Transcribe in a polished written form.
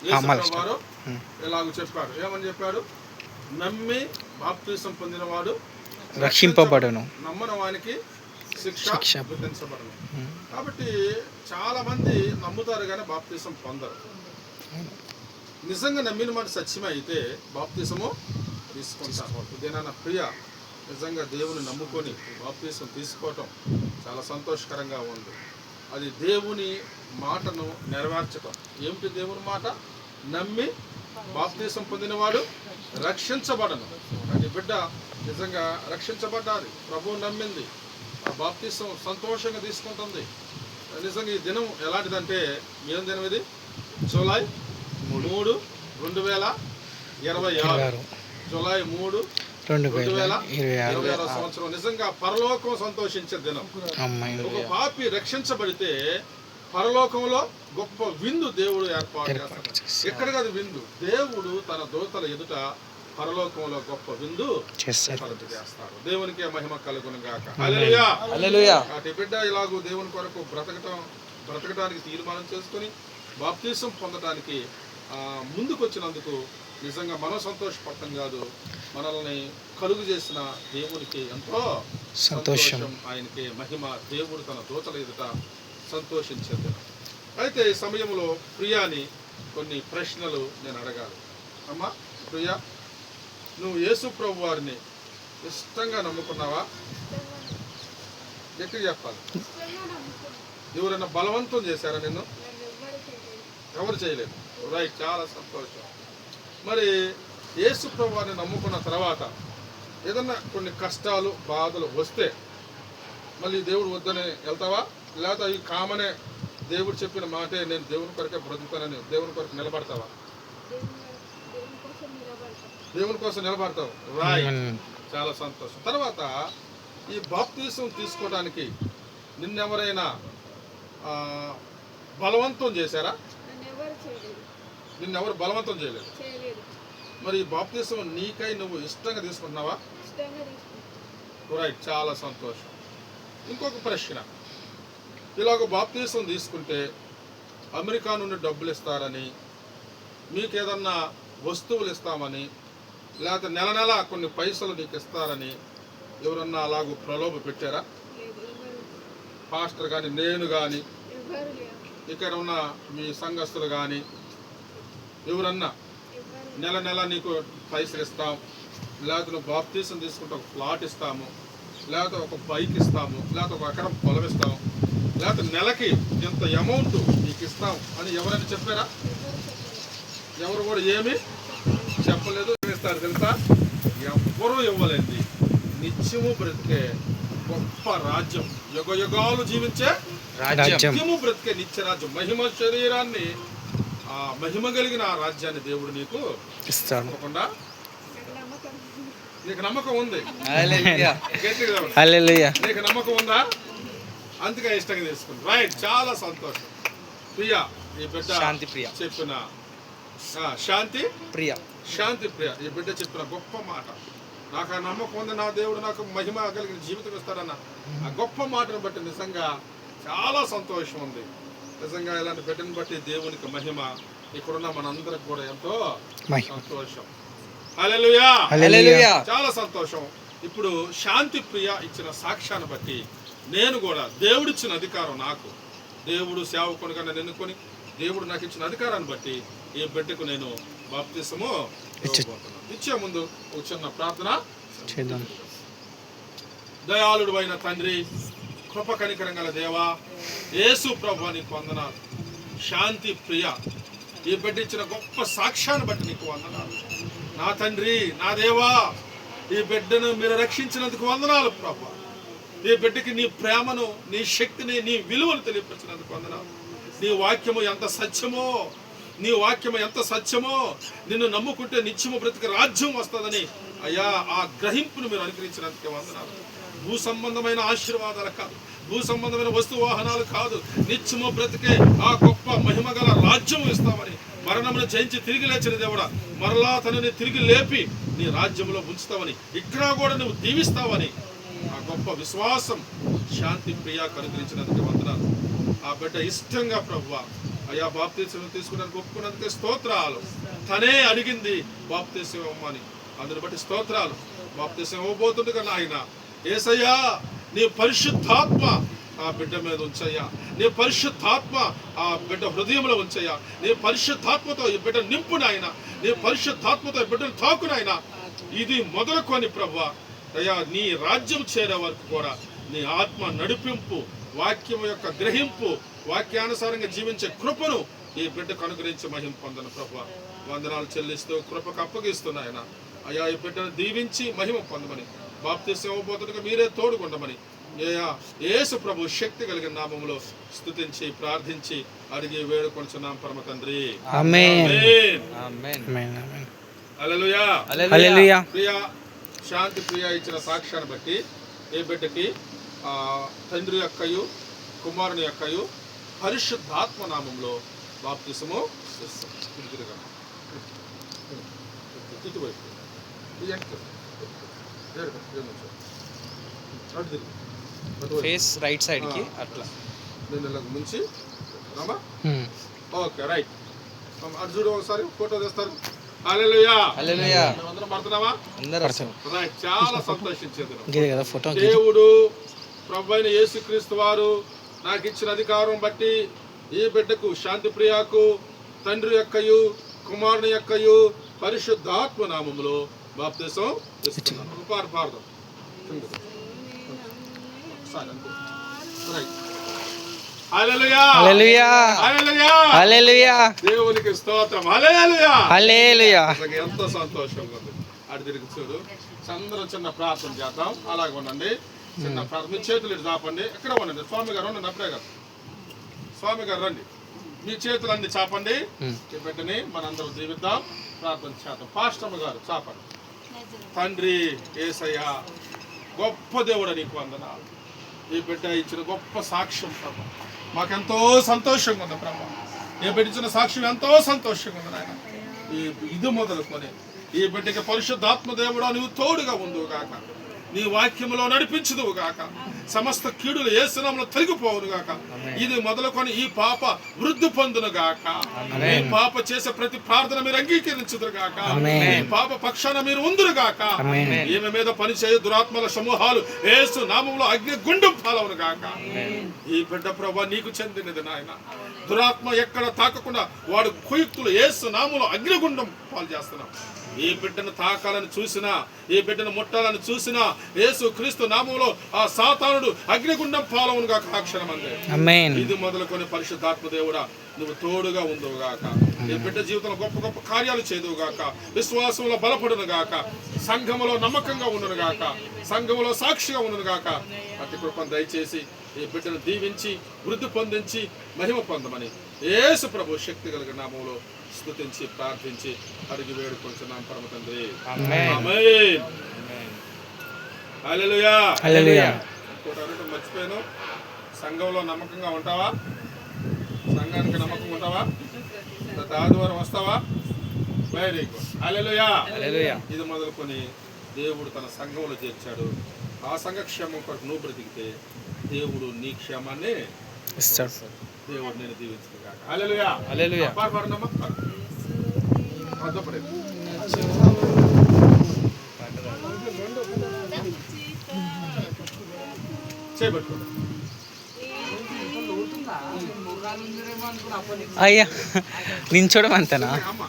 యేసుప్రభు వారు ఇలాగ చెప్పాడు. ఏమని చెప్పాడు? నమ్మి బాప్తిసం పొందినవాడు రక్షింపబడును, నమ్మని వానికి శిక్ష విధించబడను. కాబట్టి చాలా మంది నమ్ముతారు కానీ బాప్తిసం పొందరు. నిజంగా నమ్మిన మాట సత్యమే అయితే బాప్తిసము తీసుకుంటారు. ఇదేనా ప్రియ, నిజంగా దేవుని నమ్ముకొని బాప్తిసం తీసుకోవటం చాలా సంతోషకరంగా ఉంది. అది దేవుని మాటను నెరవేర్చటం. ఏమిటి దేవుని మాట? నమ్మి బాప్తిసం పొందినవాడు రక్షించబడను. అది బిడ్డ నిజంగా రక్షించబడ్డాది, ప్రభువు నమ్మింది, ఆ బాప్తిసం సంతోషంగా తీసుకుంటుంది. నిజంగా ఈ దినం ఎలాంటిదంటే, ఏం దినం ఇది? జూలై 3, 2026. జూలై 3, 2026 సంవత్సరం. నిజంగా పరలోకం సంతోషించే దినం. ఒక పాపి రక్షించబడితే పరలోకంలో గొప్ప విందు దేవుడు ఏర్పాటు చేస్తాడు. ఎక్కడ కాదు విందు, దేవుడు తన దూతల ఎదుట పరలోకంలో గొప్ప విందు చేస్తాడు. దేవునికి మహిమ కలుగును గాక. హల్లెలూయా. అటు బిడ్డ ఇలాగూ దేవుని కొరకు బ్రతకటానికి తీర్మానం చేసుకుని బాప్తిసం పొందడానికి ముందుకు వచ్చినందుకు నిజంగా మనం సంతోషపడటం కాదు, మనల్ని కలుగు చేసిన దేవునికి ఎంతో సంతోషం. ఆయనకి మహిమ. దేవుడు తన దూతల ఎదుట సంతోషించేది. అయితే ఈ సమయంలో ప్రియాని కొన్ని ప్రశ్నలు నేను అడగాలి. అమ్మా ప్రియా, నువ్వు యేసు ప్రభు వారిని ఇష్టంగా నమ్ముకున్నావా? ఎక్కడ చెప్పాలి? ఎవరైనా బలవంతం చేశారా నిన్ను? ఎవరు చేయలేదు. రైట్, చాలా సంతోషం. మరి యేసు ప్రభు వారిని నమ్ముకున్న తర్వాత ఏదన్నా కొన్ని కష్టాలు బాధలు వస్తే మళ్ళీ దేవుడు వద్దని వెళ్తావా? లేకపోతే అవి కామనే, దేవుడు చెప్పిన మాటే నేను దేవుని కొరకే బ్రతుకుతానని దేవుని కొరకు నిలబడతావా? దేవుని కోసం నిలబడతావు. రైట్, చాలా సంతోషం. తర్వాత ఈ బాప్తిసం తీసుకోవడానికి నిన్నెవరైనా బలవంతం చేశారా? నిన్నెవరు బలవంతం చేయలేదు. మరి ఈ బాప్తిసం నీకై నువ్వు ఇష్టంగా తీసుకుంటున్నావా? రైట్, చాలా సంతోషం. ఇంకొక ప్రశ్న, ఇలాగ బాప్తిసం తీసుకుంటే అమెరికా నుండి డబ్బులు ఇస్తారని, మీకు ఏదన్నా వస్తువులు ఇస్తామని, లేకపోతే నెల నెల కొన్ని పైసలు నీకు ఇస్తారని ఎవరన్నా అలాగూ ప్రలోభ పెట్టారా? పాస్టర్ కానీ, నేను కానీ, ఇక్కడ ఉన్న మీ సంఘస్థులు కానీ ఎవరన్నా నెల నెల నీకు పైసలు ఇస్తాం, లేకపోతే నువ్వు బాప్తిసం తీసుకుంటే ఒక ప్లాట్ ఇస్తాము, లేకపోతే ఒక బైక్ ఇస్తాము, లేకపోతే ఒక ఎకరం పొలం ఇస్తాము, లేకపోతే నెలకి ఇంత అమౌంట్ నీకు ఇస్తాం అని ఎవరైనా చెప్పారా? ఎవరు కూడా ఏమీ చెప్పలేదు. ఇస్తారు తెలుసా? ఎవ్వరూ ఇవ్వలేదు. నిత్యము బ్రతికే గొప్ప రాజ్యం, యుగ యుగాలు జీవించే నిత్యము బ్రతికే నిత్య రాజ్యం, మహిమ శరీరాన్ని, ఆ మహిమ కలిగిన ఆ రాజ్యాన్ని దేవుడు నీకు ఇస్తాడు. నీకు నమ్మకం ఉంది? నీకు నమ్మకం ఉందా? అందుకే ఇష్టంగా తీసుకుంది. రైట్, చాలా సంతోషం. ప్రియా, ఈ బిడ్డ శాంతి ప్రియ చెప్పిన శాంతి ప్రియ ఈ బిడ్డ చెప్పిన గొప్ప మాట, నాకు ఆ నమ్మకం ఉంది, నా దేవుడు నాకు మహిమ కలిగిన జీవితం ఇస్తాడన్న ఆ గొప్ప మాటను బట్టి నిజంగా చాలా సంతోషం ఉంది. నిజంగా ఇలాంటి బిడ్డను బట్టి దేవునికి మహిమ. ఇక్కడున్న మనందరికి కూడా ఎంతో సంతోషం. హల్లెలూయా, చాలా సంతోషం. ఇప్పుడు శాంతి ప్రియ ఇచ్చిన సాక్ష్యాన్ని బట్టి నేను కూడా దేవుడిచ్చిన అధికారం, నాకు దేవుడు సేవకునిగా నన్ను ఎన్నుకొని దేవుడు నాకు ఇచ్చిన అధికారాన్ని బట్టి ఈ బిడ్డకు నేను బాప్తిసము ఇచ్చే ముందు ఒక చిన్న ప్రార్థన చేద్దాం. దయాళుడు అయిన తండ్రి, కృప కనికరం గల దేవా, యేసు ప్రభువా నీకు వందనాలు. శాంతి ప్రియ ఈ బిడ్డ ఇచ్చిన గొప్ప సాక్ష్యాన్ని బట్టి నీకు వందనాలు. నా తండ్రి, నా దేవా, ఈ బిడ్డను మీరు రక్షించినందుకు వందనాలు ప్రభువా. ఈ బిడ్డకి నీ ప్రేమను, నీ శక్తిని, నీ విలువను తెలియపరిచినందుకు వందనాలు. నీ వాక్యము ఎంత సత్యమో, నీ వాక్యము ఎంత సత్యమో, నిన్ను నమ్ముకుంటే నిత్యము బ్రతికి రాజ్యం వస్తుందని అయ్యా ఆ గ్రహింపును మీరు అనుగ్రహించినందుకే వందనాలు. భూ సంబంధమైన ఆశీర్వాదాలు కాదు, భూ సంబంధమైన వస్తు వాహనాలు కాదు, నిత్యము బ్రతికే ఆ గొప్ప మహిమ గల రాజ్యం ఇస్తామని, మరణమును జయించి తిరిగి లేచిన దేవుడా మరలా తనని తిరిగి లేపి నీ రాజ్యంలో ఉంచుతావని, ఇక్కడ కూడా నువ్వు దీవిస్తావని ఆ గొప్ప విశ్వాసం శాంతి ప్రియ అనుగ్రహించినందుకు వందనాలు. ఆ బిడ్డ ఇష్టంగా ప్రభువా అయ్యా బాప్తీసం తీసుకున్నాను ఒప్పుకున్నందుకే స్తోత్రాలు. తనే అడిగింది బాప్తీసం ఇవ్వమని, అందుని బట్టి స్తోత్రాలు. బాప్తీసం ఇవ్వబోతుండగా నాయన యేసయ్యా నీ పరిశుద్ధాత్మ ఆ బిడ్డ మీద ఉంచయ్యా, నీ పరిశుద్ధాత్మ ఆ బిడ్డ హృదయంలో ఉంచయ్యా, నీ పరిశుద్ధాత్మతో ఈ బిడ్డ నింపు నాయన, నీ పరిశుద్ధాత్మతో ఈ బిడ్డను తాకు నాయన. ఇది మొదలుకొని ప్రభువా అయ్యా నీ రాజ్యం చేరే వరకు కూడా నీ ఆత్మ నడిపింపు, వాక్యం యొక్క గ్రహింపు, వాక్యానుసారంగా జీవించే కృపను ఈ బిడ్డకు అనుగ్రహించి మహిమ పొందను ప్రభువా. వందనాలు చెల్లిస్తూ కృపకు అప్పగిస్తున్నాయన. అయ్యా ఈ బిడ్డను దీవించి మహిమ పొందమని, బాప్తీసం ఇవ్వబోతుండగా మీరే తోడుకుండమని యేసు ప్రభు శక్తి కలిగిన నామములో స్తుతించి ప్రార్థించి అడిగి వేడుకొనుచున్నాం పరమ తండ్రి. ఆమేన్. హల్లెలూయా. హల్లెలూయా. ప్రియ శాంతి ప్రియ ఇచ్చిన సాక్ష్యాన్ని బట్టి ఈ బిడ్డకి తండ్రి యొక్కయు కుమారుని యొక్కయు పరిశుద్ధాత్మ నామంలో బాప్తిసము ఫేస్ రైట్ సైడ్ కి అట్లా ముంచి రామా. Okay right. అటు చూడు ఒకసారి ఫోటో తెస్తారు. హల్లెలూయా. హల్లెలూయా. అందరం పడుతున్నామా? రైట్. చాలా సంతోషించేది దేవుడు ప్రభు అయిన యేసుక్రీస్తు వారు నాకు ఇచ్చిన అధికారం బట్టి ఈ బిడ్డకు శాంతి ప్రియాకు తండ్రి యొక్కయు కుమారుని యొక్కయు పరిశుద్ధాత్మ నామములో బాప్తిసం ఇస్తున్నాను. పార్థం హల్లెలూయా. హల్లెలూయా. హల్లెలూయా. హల్లెలూయా. దేవునికి స్తోత్రం. హల్లెలూయా. హల్లెలూయా. ఎంతో సంతోషంగా ఉంది. అటు తిరిగి చూడు. అందరం చిన్న ప్రార్థన చేద్దాం. అలాగే ఉండండి. చిన్న ప్రార్థన. మీ చేతులు ఇటు చాపండి. ఎక్కడ ఉండండి. స్వామి గారు ఉండండి. అప్పుడే గారు స్వామి గారు రండి. మీ చేతులు అన్ని చాపండి. ఈ బిడ్డని మనందరం దీవిద్దాం. ప్రార్థన చేద్దాం. పాస్టమ్మ గారు చాపండి. తండ్రి యేసయ్య గొప్ప దేవుడు నీకు వందనాలు. ఈ బిడ్డ ఇచ్చిన గొప్ప సాక్ష్యం ప్రభు మాకెంతో సంతోషంగా ఉంది ప్రభు. ఈ బిడ్డ ఇచ్చిన సాక్ష్యం ఎంతో సంతోషంగా ఉంది నాయన. ఇది మొదలుకొని ఈ బిడ్డకి పరిశుద్ధాత్మ దేవుడా నువ్వు తోడుగా ఉందువు గాక, నీ వాక్యములో నడిపించుదువు గాక, సమస్త కీడులు యేసు నామములో తొలగిపోవును గాక. ఇది మొదలుకొని ఈ పాప వృద్ధి పొందును గాక. ఈ పాప చేసే ప్రతి ప్రార్థన మీరు అంగీకరించుదురు గాక. ఈ పాప పక్షాన మీరు ఉందురు గాక. ఈమె మీద పనిచేయ దురాత్మల సమూహాలు యేసు నామములో అగ్ని గుండం పాలవును గాక. ఈ బిడ్డ ప్రభు నీకు చెందినది నాయన. దురాత్మ ఎక్కడ తాకకుండా వాడు కుయుక్తులు యేసు నామములో అగ్నిగుండం పాలు చేస్తున్నాం. ఈ బిడ్డను తాకాలని చూసినా, ఈ బిడ్డను ముట్టాలని చూసినా యేసు క్రీస్తు నామములో ఆ సాతానుడు అగ్నిగుండం పాలవును గాక. అక్షరం అందే. ఇది మొదలుకొని పరిశుద్ధాత్మ దేవుడా నువ్వు తోడుగా ఉందువు గాక. ఈ బిడ్డ జీవితంలో గొప్ప గొప్ప కార్యాలు చేదువు గాక. విశ్వాసంలో బలపడును గాక. సంఘములో నమ్మకంగా ఉండును గాక. సంఘములో సాక్షిగా ఉండును గాక. అతి కృపను దయచేసి ఈ బిడ్డను దీవించి వృద్ధి పొందించి మహిమ పొందమని యేసు ప్రభు శక్తి కలిగిన నామములో స్తుతించి ప్రార్థించి అడిగి వేడుకొంచున్నాం పరమ తండ్రి. ఆమేన్. హల్లెలూయా. హల్లెలూయా. మర్చిపోయాను. సంఘంలో నమ్మకంగా ఉంటావా? సంఘానికి నమ్మకంగా ఉంటావా? ఆదివారం వస్తావా? Very good. హల్లెలూయా. హల్లెలూయా. ఇది మొదలుకొని దేవుడు తన సంఘంలో చేర్చాడు. ఆ సంఘ క్షేమం కొరకు నువ్వు బ్రతికితే దేవుడు నీ క్షేమాన్ని ఇస్తాడు. దేవుడు నేను దీవించును గాక. హల్లెలూయా. హల్లెలూయా. పాడనమ్మా. అదపడే. చేపట్టుకోండి. అయ్యా నించోడం అంతేనా? అమ్మ